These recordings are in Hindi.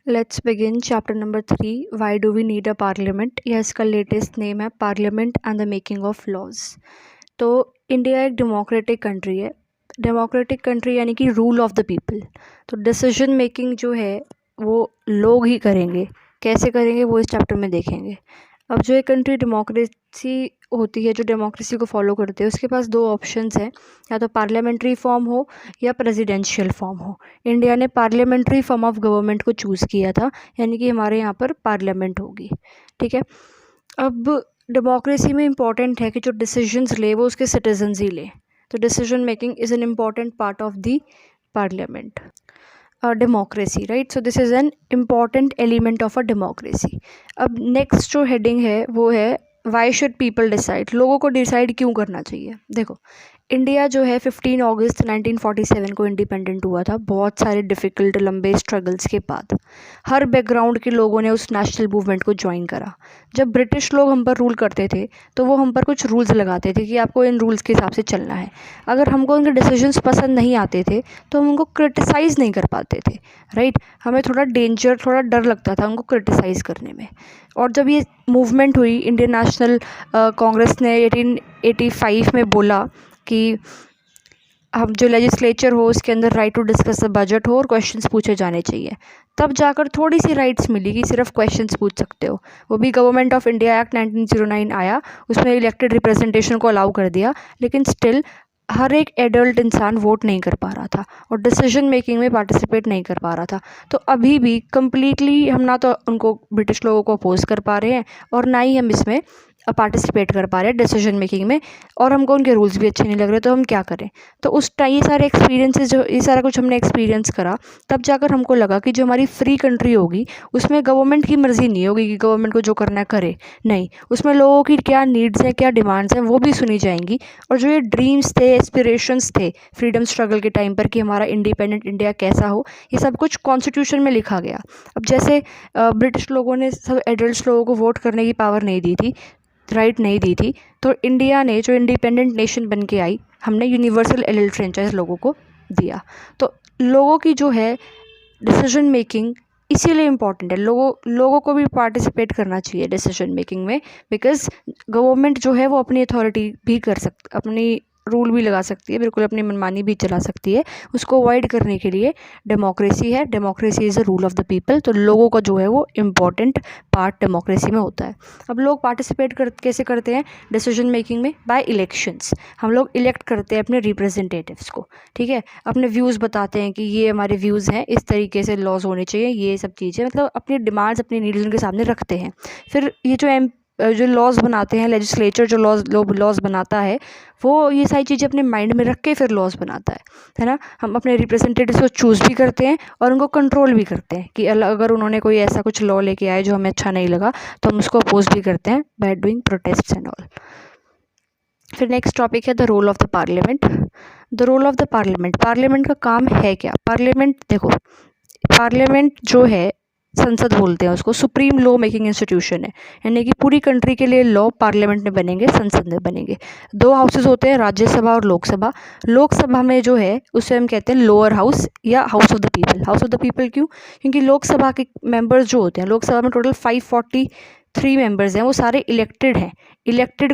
Let's begin chapter number 3. Why do we need a parliament? यह इसका लेटेस्ट नेम है parliament and the making of laws. तो इंडिया एक डेमोक्रेटिक कंट्री है। डेमोक्रेटिक कंट्री यानी कि रूल ऑफ द पीपल। तो डिसीजन मेकिंग जो है वो लोग ही करेंगे। कैसे करेंगे वो इस चैप्टर में देखेंगे। अब जो एक कंट्री डेमोक्रेसी होती है, जो डेमोक्रेसी को फॉलो करते हैं, उसके पास दो ऑप्शंस हैं, या तो पार्लियामेंट्री फॉर्म हो या प्रेसिडेंशियल फॉर्म हो। इंडिया ने पार्लियामेंट्री फॉर्म ऑफ गवर्नमेंट को चूज़ किया था, यानी कि हमारे यहाँ पर पार्लियामेंट होगी। ठीक है। अब डेमोक्रेसी में इम्पॉर्टेंट है कि जो डिसीजंस ले वो उसके सिटीजन्स ही ले। तो decision making is an important part of the parliament democracy, right. So this is an important element of a democracy. अब नेक्स्ट जो हेडिंग है वो है वाई शुड पीपल डिसाइड। लोगों को डिसाइड क्यों करना चाहिए। देखो, इंडिया जो है 15 अगस्त 1947 को इंडिपेंडेंट हुआ था, बहुत सारे डिफ़िकल्ट लंबे स्ट्रगल्स के बाद। हर बैकग्राउंड के लोगों ने उस नेशनल मूवमेंट को ज्वाइन करा। जब ब्रिटिश लोग हम पर रूल करते थे तो वो हम पर कुछ रूल्स लगाते थे कि आपको इन रूल्स के हिसाब से चलना है। अगर हमको उनके डिसीजंस पसंद नहीं आते थे तो हम उनको क्रिटिसाइज़ नहीं कर पाते थे, राइट। हमें थोड़ा डर लगता था उनको क्रिटिसाइज़ करने में। और जब ये मूवमेंट हुई, इंडियन नेशनल कांग्रेस ने 1885 में बोला कि हम जो लेजिस्लेचर हो उसके अंदर right to discuss the budget हो और क्वेश्चंस पूछे जाने चाहिए। तब जाकर थोड़ी सी राइट्स मिली कि सिर्फ क्वेश्चंस पूछ सकते हो। वो भी गवर्नमेंट ऑफ इंडिया एक्ट 1909 आया, उसमें इलेक्टेड रिप्रेजेंटेशन को अलाउ कर दिया, लेकिन स्टिल हर एक एडल्ट इंसान वोट नहीं कर पा रहा था और डिसीजन मेकिंग में पार्टिसिपेट नहीं कर पा रहा था। तो अभी भी कम्प्लीटली हम ना तो उनको ब्रिटिश लोगों को अपोज कर पा रहे हैं और ना ही हम इसमें पार्टिसिपेट कर पा रहे हैं डिसीजन मेकिंग में, और हमको उनके रूल्स भी अच्छे नहीं लग रहे, तो हम क्या करें। तो उस टाइम ये सारे एक्सपीरियंसेस, जो ये सारा कुछ हमने एक्सपीरियंस करा, तब जाकर हमको लगा कि जो हमारी फ्री कंट्री होगी उसमें गवर्नमेंट की मर्ज़ी नहीं होगी कि गवर्नमेंट को जो करना है करे, नहीं, उसमें लोगों की क्या नीड्स हैं, क्या डिमांड्स हैं, वो भी सुनी जाएंगी। और जो ये ड्रीम्स थे, एस्पिरेशंस थे फ्रीडम स्ट्रगल के टाइम पर कि हमारा इंडिपेंडेंट इंडिया कैसा हो, ये सब कुछ कॉन्स्टिट्यूशन में लिखा गया। अब जैसे ब्रिटिश लोगों ने सब एडल्ट लोगों को वोट करने की पावर नहीं दी थी, राइट नहीं दी थी, तो इंडिया ने जो इंडिपेंडेंट नेशन बन के आई, हमने यूनिवर्सल एडल्ट फ्रेंचाइज लोगों को दिया। तो लोगों की जो है डिसीजन मेकिंग इसीलिए इम्पॉर्टेंट है। लोगों को भी पार्टिसिपेट करना चाहिए डिसीजन मेकिंग में, बिकॉज गवर्नमेंट जो है वो अपनी अथॉरिटी भी कर सकती, अपनी रूल भी लगा सकती है, बिल्कुल अपनी मनमानी भी चला सकती है। उसको अवॉइड करने के लिए डेमोक्रेसी है। Democracy is the rule of the people. तो लोगों का जो है वो इम्पॉर्टेंट पार्ट डेमोक्रेसी में होता है। अब लोग पार्टिसिपेट कैसे करते हैं डिसीजन मेकिंग में? By elections. हम लोग इलेक्ट करते हैं अपने रिप्रेजेंटेटिव्स को, ठीक है। अपने व्यूज़ बताते हैं कि ये हमारे व्यूज़ हैं, इस तरीके से लॉज होने चाहिए, ये सब चीज़ें, मतलब अपनी डिमांड्स, अपनी नीड्स उनके सामने रखते हैं। फिर ये जो लॉज बनाते हैं, लेजिस्लेचर जो लॉज बनाता है, वो ये सारी चीज़ें अपने माइंड में रख के फिर लॉज बनाता है ना। हम अपने रिप्रेजेंटेटिव्स को चूज़ भी करते हैं और उनको कंट्रोल भी करते हैं कि अगर उन्होंने कोई ऐसा कुछ लॉ लेके आए जो हमें अच्छा नहीं लगा तो हम उसको अपोज भी करते हैं by doing protest and all. फिर नेक्स्ट टॉपिक है the role of the parliament. The role of the parliament, parliament का काम है क्या? पार्लियामेंट, देखो, पार्लियामेंट जो है, संसद बोलते हैं उसको, सुप्रीम लॉ मेकिंग इंस्टीट्यूशन है, यानी कि पूरी कंट्री के लिए लॉ पार्लियामेंट में बनेंगे, संसद में बनेंगे। दो हाउसेस होते हैं, राज्यसभा और लोकसभा। लोकसभा में जो है उसे हम कहते हैं लोअर हाउस या house of the people. House of the people क्यों? क्योंकि लोकसभा के मेंबर्स जो होते हैं, लोकसभा में टोटल 543 मेंबर्स हैं, वो सारे इलेक्टेड हैं। इलेक्ट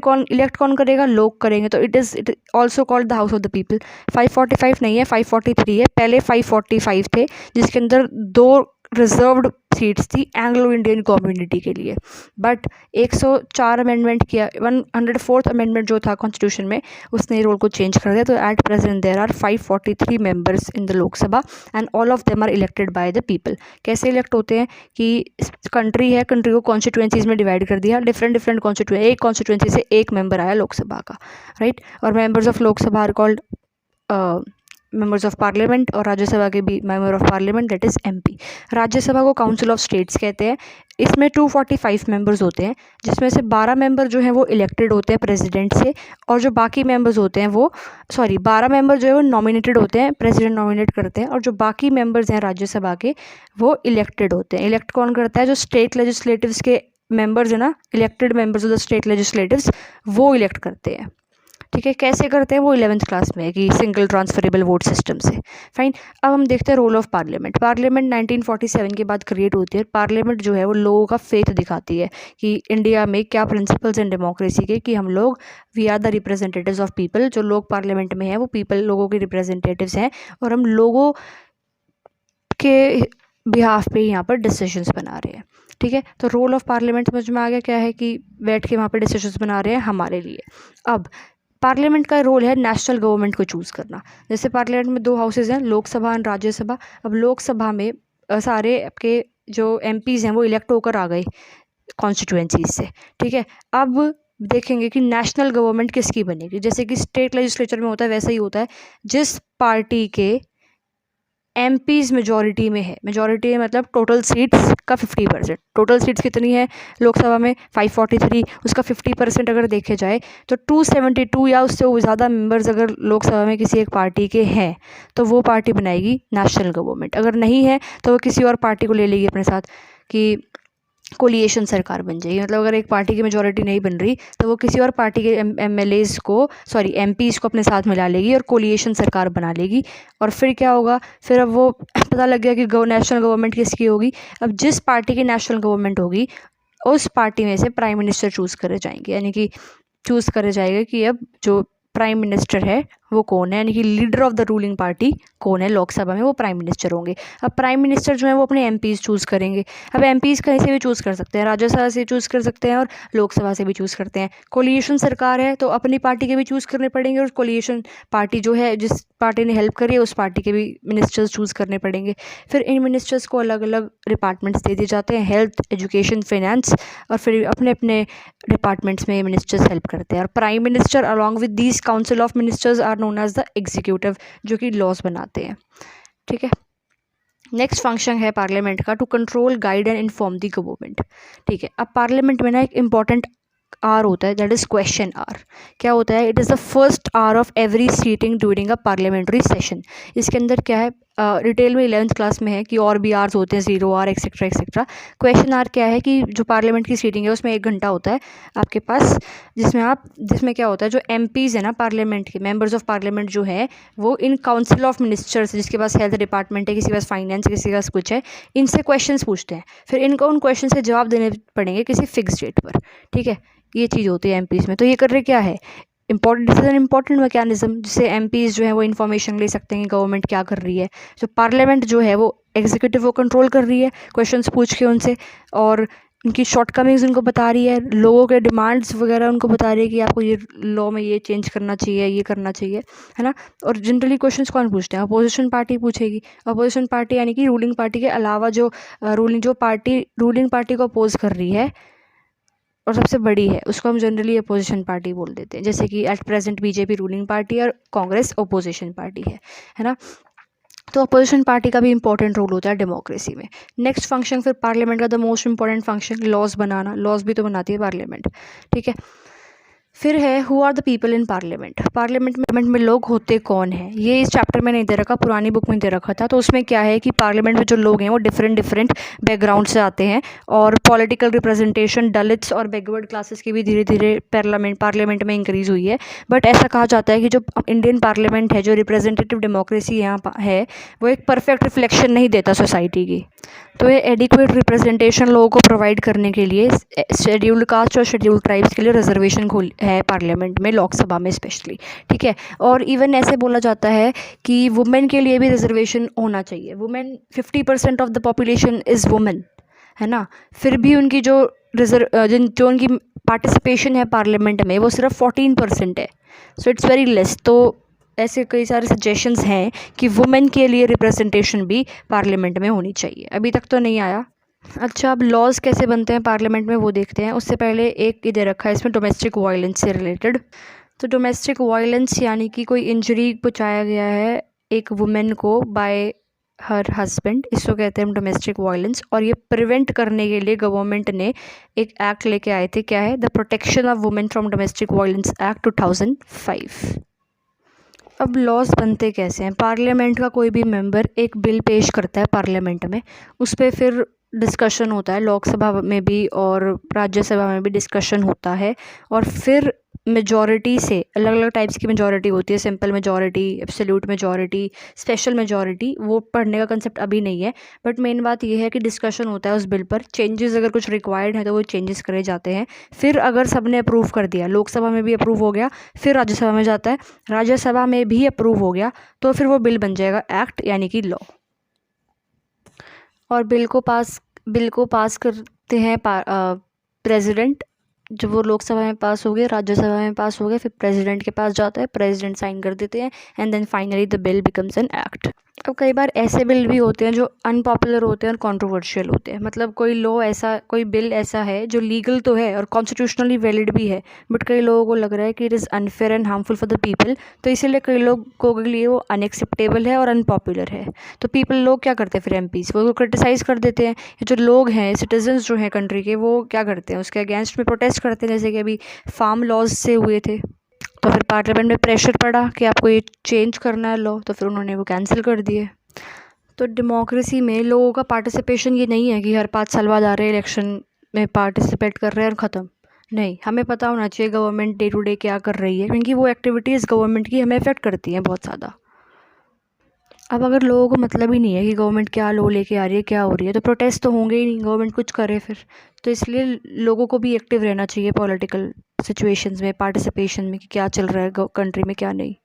कौन करेगा? लोग करेंगे। तो it also called the house of the people. 545 नहीं है, 543 है। पहले 545 थे, जिसके अंदर 2 रिजर्व्ड सीट्स थी एंग्लो इंडियन कम्युनिटी के लिए। बट 104 अमेंडमेंट किया, 104th अमेंडमेंट जो था कॉन्स्टिट्यूशन में, उसने रोल को चेंज कर दिया। तो at present there are 543 members in the Lok Sabha and all of them are elected by the people. कैसे इलेक्ट होते हैं कि कंट्री है, कंट्री को कॉन्स्टिट्यूएंसीज में डिवाइड कर दिया, डिफरेंट कॉन्स्टिट्यूएंसी, एक कॉन्स्टिट्यूएंसी से एक मेंबर आया लोकसभा का, राइट। और members of Lok Sabha are called members of parliament, और राज्यसभा के भी member of parliament, that is MP. Rajya Sabha को काउंसिल ऑफ स्टेट्स कहते हैं। इसमें 245 मेंबर्स होते हैं, जिसमें से 12 मेंबर जो हैं वो इलेक्टेड होते हैं प्रेसिडेंट से, और जो बाकी मेंबर्स होते हैं वो 12 मेंबर जो है वो नॉमिनेटेड होते हैं, प्रेसिडेंट नॉमिनेट करते हैं, और जो बाकी मेंबर्स हैं राज्यसभा के वो इलेक्टेड होते हैं। इलेक्ट कौन करता है? जो स्टेट लेजिस्लेटिव्स के मेंबर्स हैं ना, elected members of the state legislatives, वो इलेक्ट करते हैं, ठीक है, कैसे करते हैं वो 11th क्लास में है कि सिंगल ट्रांसफरेबल वोट सिस्टम से। फाइन, अब हम देखते हैं रोल ऑफ पार्लियामेंट। पार्लियामेंट 1947 के बाद क्रिएट होती है। पार्लियामेंट जो है वो लोगों का फेथ दिखाती है कि इंडिया में क्या प्रिंसिपल्स हैं डेमोक्रेसी के, कि हम लोग we are the representatives of people. जो लोग पार्लियामेंट में हैं वो पीपल, लोगों के रिप्रेजेंटेटिव्स हैं, और हम लोगों के बिहाफ पे यहाँ पर डिसीजंस बना रहे हैं। ठीक है, तो रोल ऑफ पार्लियामेंट समझ में आ गया क्या है, कि बैठ के वहाँ पर डिसीजंस बना रहे हैं हमारे लिए। अब पार्लियामेंट का रोल है नेशनल गवर्नमेंट को चूज़ करना। जैसे पार्लियामेंट में 2 हाउसेज हैं, लोकसभा और राज्यसभा। अब लोकसभा में सारे आपके जो एमपीज़ हैं वो इलेक्ट होकर आ गए कॉन्स्टिट्यूएंसीज से। ठीक है, अब देखेंगे कि नेशनल गवर्नमेंट किसकी बनेगी। जैसे कि स्टेट लेजिस्लेचर में होता है वैसा ही होता है। जिस पार्टी के एमपीज़ मेजॉरिटी में है, मेजॉरिटी में मतलब टोटल सीट्स का 50%। टोटल सीट्स कितनी है लोकसभा में 543, उसका 50% अगर देखे जाए तो 272 या उससे ज़्यादा मेंबर्स अगर लोकसभा में किसी एक पार्टी के हैं तो वो पार्टी बनाएगी नेशनल गवर्नमेंट। अगर नहीं है तो वो किसी और पार्टी को ले लेगी अपने साथ, कि कोलिएशन सरकार बन जाएगी। मतलब अगर एक पार्टी की मेजॉरिटी नहीं बन रही तो वो किसी और पार्टी के एमएलएज को, सॉरी एमपीज़ को अपने साथ मिला लेगी और कोलिएशन सरकार बना लेगी। और फिर क्या होगा, फिर अब वो पता लग गया कि नेशनल गवर्नमेंट किसकी होगी। अब जिस पार्टी की नेशनल गवर्नमेंट होगी उस पार्टी में से प्राइम मिनिस्टर चूज़ करे जाएंगे, यानी कि चूज़ करे जाएगा कि अब जो प्राइम मिनिस्टर है वो कौन है, यानी कि leader of the ruling party कौन है लोकसभा में, वो प्राइम मिनिस्टर होंगे। अब प्राइम मिनिस्टर जो है वो अपने एमपीज़ चूज़ करेंगे। अब एमपीज़ कहीं से भी चूज़ कर सकते हैं, राज्यसभा से चूज़ कर सकते हैं और लोकसभा से भी चूज़ करते हैं। कोलिएशन सरकार है तो अपनी पार्टी के भी चूज़ करने पड़ेंगे, और कोलिएशन पार्टी जो है जिस पार्टी ने हेल्प करी है उस पार्टी के भी मिनिस्टर्स चूज़ करने पड़ेंगे। फिर इन मिनिस्टर्स को अलग अलग डिपार्टमेंट्स दे दिए जाते हैं, हेल्थ, एजुकेशन, फाइनेंस, और फिर अपने अपने डिपार्टमेंट्स में मिनिस्टर्स हेल्प करते हैं। और prime minister along with these council of ministers are known as the executive, जो कि लॉज बनाते हैं। ठीक है, नेक्स्ट फंक्शन है पार्लियामेंट का to control, guide and inform the government. ठीक है, अब पार्लियामेंट में ना एक इंपॉर्टेंट आर होता है, दैट इज़ क्वेश्चन आर। क्या होता है, it is the first hour of every sitting during a parliamentary session. इसके अंदर क्या है, डिटेल में 11th क्लास में है कि और भी आर्स होते हैं, 0 hour etcetera etcetera. Question hour क्या है कि जो पार्लियामेंट की सीटिंग है उसमें 1 घंटा होता है आपके पास, जिसमें क्या होता है, जो एमपीज़ है ना पार्लियामेंट के, मेंबर्स ऑफ पार्लियामेंट जो है वो इन काउंसिल ऑफ मिनिस्टर्स, जिसके पास हेल्थ डिपार्टमेंट है, किसी के पास फाइनेंस, किसी के पास कुछ है, इनसे क्वेश्चन पूछते हैं। फिर इनको उन क्वेश्चन से जवाब देने पड़ेंगे किसी फिक्स डेट पर। ठीक है, ये चीज़ होती है एमपीज़ में। तो ये कर रहे क्या है, this is an important mechanism जिससे एमपीज़ जो है वो इन्फॉर्मेशन ले सकते हैं कि गवर्नमेंट क्या कर रही है। जो पार्लियामेंट जो है वो एग्जीक्यूटिव वो कंट्रोल कर रही है क्वेश्चंस पूछ के उनसे, और उनकी शॉर्टकमिंग्स उनको बता रही है, लोगों के डिमांड्स वगैरह उनको बता रही है कि आपको ये लॉ में ये चेंज करना चाहिए, ये करना चाहिए, है ना। और जनरली क्वेश्चंस कौन पूछते हैं, अपोजिशन पार्टी पूछेगी। अपोजिशन पार्टी यानी कि रूलिंग पार्टी के अलावा जो रूलिंग पार्टी को अपोज कर रही है और सबसे बड़ी है, उसको हम जनरली अपोजिशन पार्टी बोल देते हैं। जैसे कि at present BJP ruling party और कांग्रेस अपोजिशन पार्टी है ना। तो अपोजिशन पार्टी का भी इंपॉर्टेंट रोल होता है डेमोक्रेसी में। नेक्स्ट फंक्शन फिर पार्लियामेंट का the most important function, laws बनाना। लॉज भी तो बनाती है पार्लियामेंट। ठीक है, फिर है who are the people in parliament. Parliament में लोग होते कौन हैं, ये इस चैप्टर में नहीं दे रखा, पुरानी बुक में दे रखा था। तो उसमें क्या है कि पार्लियामेंट में जो लोग हैं वो डिफरेंट बैकग्राउंड से आते हैं, और पॉलिटिकल रिप्रेजेंटेशन दलित्स और बैकवर्ड क्लासेस की भी धीरे धीरे पार्लियामेंट में इंक्रीज हुई है। बट ऐसा कहा जाता है कि जो इंडियन पार्लियामेंट है, जो रिप्रेजेंटेटिव डेमोक्रेसी यहाँ है, वो एक परफेक्ट रिफ्लेक्शन नहीं देता सोसाइटी की। तो ये एडिक्वेट रिप्रेजेंटेशन लोगों को प्रोवाइड करने के लिए शेड्यूल्ड कास्ट और शेड्यूल्ड ट्राइब्स के लिए रिजर्वेशन है पार्लियामेंट में, लोकसभा में स्पेशली। ठीक है, और इवन ऐसे बोला जाता है कि वुमेन के लिए भी रिजर्वेशन होना चाहिए। Women 50% of the population is women, है ना। फिर भी उनकी जो उनकी पार्टिसिपेशन है पार्लियामेंट में वो सिर्फ 14% है। So it's very less. तो ऐसे कई सारे सजेशंस हैं कि वुमेन के लिए रिप्रेजेंटेशन भी पार्लियामेंट में होनी चाहिए। अभी तक तो नहीं आया। अच्छा, अब लॉज कैसे बनते हैं पार्लियामेंट में वो देखते हैं। उससे पहले एक दे रखा है इसमें डोमेस्टिक वायलेंस से रिलेटेड। तो डोमेस्टिक वायलेंस यानी कि कोई इंजरी पहुंचाया गया है एक वुमेन को बाय हर हस्बैंड, इसको कहते हैं डोमेस्टिक वायलेंस। और ये प्रिवेंट करने के लिए गवर्नमेंट ने एक एक्ट लेके आए थे, क्या है, the protection of women from domestic violence act 2005। अब लॉज बनते कैसे हैं, पार्लियामेंट का कोई भी मेंबर एक बिल पेश करता है पार्लियामेंट में, उस पर फिर डिस्कशन होता है, लोकसभा में भी और राज्यसभा में भी डिस्कशन होता है, और फिर मेजॉरिटी से अलग अलग टाइप्स की मेजॉरिटी होती है, simple majority, absolute majority, special majority, वो पढ़ने का कंसेप्ट अभी नहीं है। बट मेन बात ये है कि डिस्कशन होता है उस बिल पर, चेंजेस अगर कुछ रिक्वायर्ड है तो वो चेंजेस करे जाते हैं। फिर अगर सबने अप्रूव कर दिया, लोकसभा में भी अप्रूव हो गया, फिर राज्यसभा में जाता है, राज्यसभा में भी अप्रूव हो गया, तो फिर वो बिल बन जाएगा एक्ट, यानी कि लॉ। और बिल को पास करते हैं प्रेसिडेंट। जब वो लोकसभा में पास हो गए, राज्यसभा में पास हो गए, फिर प्रेसिडेंट के पास जाता है, प्रेसिडेंट साइन कर देते हैं, and then finally the bill becomes an act. अब कई बार ऐसे बिल भी होते हैं जो अनपॉपुलर होते हैं और कंट्रोवर्शियल होते हैं, मतलब कोई बिल ऐसा है जो लीगल तो है और कॉन्स्टिट्यूशनली वैलिड भी है, बट कई लोगों को लग रहा है कि it is unfair and harmful for the people, तो इसीलिए कई लोगों के लिए वो अनएक्सेप्टेबल है और अनपॉपुलर है। तो लोग क्या करते हैं, फिर एमपीज़ वो क्रिटिसाइज़ कर देते हैं। जो लोग हैं, सिटीजन्स जो हैं कंट्री के, वो क्या करते हैं, उसके अगेंस्ट में प्रोटेस्ट करते हैं, जैसे कि अभी फार्म लॉज से हुए थे। तो फिर पार्लियामेंट में प्रेशर पड़ा कि आपको ये चेंज करना है लॉ, तो फिर उन्होंने वो कैंसिल कर दिए। तो डेमोक्रेसी में लोगों का पार्टिसिपेशन ये नहीं है कि हर 5 साल बाद आ रहे इलेक्शन में पार्टिसिपेट कर रहे हैं और ख़त्म। नहीं, हमें पता होना चाहिए गवर्नमेंट डे टू डे क्या कर रही है, क्योंकि वो एक्टिविटीज़ गवर्नमेंट की हमें अफेक्ट करती हैं बहुत ज़्यादा। अब अगर लोगों को मतलब ही नहीं है कि गवर्नमेंट क्या लॉ लेके आ रही है, क्या हो रही है, तो प्रोटेस्ट तो होंगे ही नहीं, गवर्नमेंट कुछ करे फिर। तो इसलिए लोगों को भी एक्टिव रहना चाहिए पॉलिटिकल सिचुएशंस में, पार्टिसिपेशन में, कि क्या चल रहा है कंट्री में क्या नहीं।